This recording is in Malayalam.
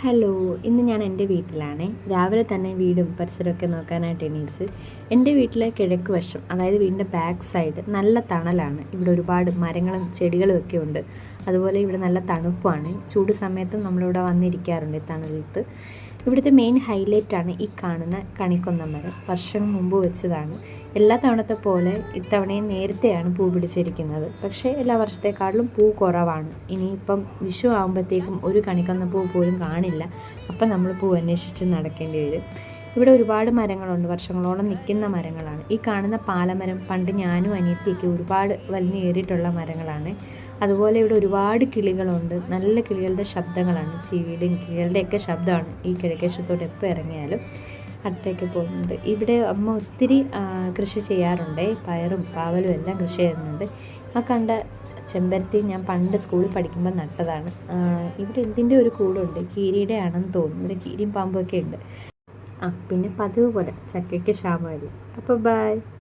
ഹലോ, ഇന്ന് ഞാൻ എൻ്റെ വീട്ടിലാണേ. രാവിലെ തന്നെ വീടും പരിസരമൊക്കെ നോക്കാനായിട്ട് എണീച്ച് എൻ്റെ വീട്ടിലെ കിഴക്ക് വശം, അതായത് വീടിൻ്റെ ബാക്ക് സൈഡ് നല്ല തണലാണ്. ഇവിടെ ഒരുപാട് മരങ്ങളും ചെടികളും ഒക്കെ ഉണ്ട്. അതുപോലെ ഇവിടെ നല്ല തണുപ്പാണ്. ചൂട് സമയത്തും നമ്മളിവിടെ വന്നിരിക്കാറുണ്ട് ഈ തണലത്ത്. ഇവിടുത്തെ മെയിൻ ഹൈലൈറ്റാണ് ഈ കാണുന്ന കണിക്കൊന്ന മരം. വർഷം മുമ്പ് വെച്ചതാണ്. എല്ലാ തവണത്തെ പോലെ ഇത്തവണയും നേരത്തെയാണ് പൂ പിടിച്ചിരിക്കുന്നത്. പക്ഷേ എല്ലാ വർഷത്തെക്കാട്ടിലും പൂ കുറവാണ്. ഇനിയിപ്പം വിഷു ആകുമ്പോഴത്തേക്കും ഒരു കണിക്കൊന്ന പൂ പോലും കാണില്ല. അപ്പം നമ്മൾ പൂ അന്വേഷിച്ച് നടക്കേണ്ടി വരും. ഇവിടെ ഒരുപാട് മരങ്ങളുണ്ട്, വർഷങ്ങളോളം നിൽക്കുന്ന മരങ്ങളാണ്. ഈ കാണുന്ന പാലമരം പണ്ട് ഞാനും അനിയത്തിയൊക്കെ ഒരുപാട് വലിഞ്ഞേറിയിട്ടുള്ള മരങ്ങളാണ്. അതുപോലെ ഇവിടെ ഒരുപാട് കിളികളുണ്ട്. നല്ല കിളികളുടെ ശബ്ദങ്ങളാണ്, ചീവിയുടെയും കിളികളുടെയൊക്കെ ശബ്ദമാണ് ഈ കിഴക്കേശത്തോട്ട് എപ്പോൾ ഇറങ്ങിയാലും അടുത്തേക്ക് പോകുന്നുണ്ട്. ഇവിടെ അമ്മ ഒത്തിരി കൃഷി ചെയ്യാറുണ്ട്. പയറും പാവലും എല്ലാം കൃഷി ചെയ്യുന്നുണ്ട്. ആ കണ്ട ചെമ്പരത്തി ഞാൻ പണ്ട് സ്കൂളിൽ പഠിക്കുമ്പോൾ നട്ടതാണ്. ഇവിടെ എന്തിൻ്റെ ഒരു കൂടുണ്ട്, കീരിയുടെ ആണെന്ന് തോന്നുന്നു. ഇവിടെ കീരിയും പാമ്പും ഒക്കെ ഉണ്ട്. പിന്നെ പതിവ് പോലെ ചക്കയ്ക്ക് ക്ഷാമമില്ല. അപ്പോൾ ബൈ.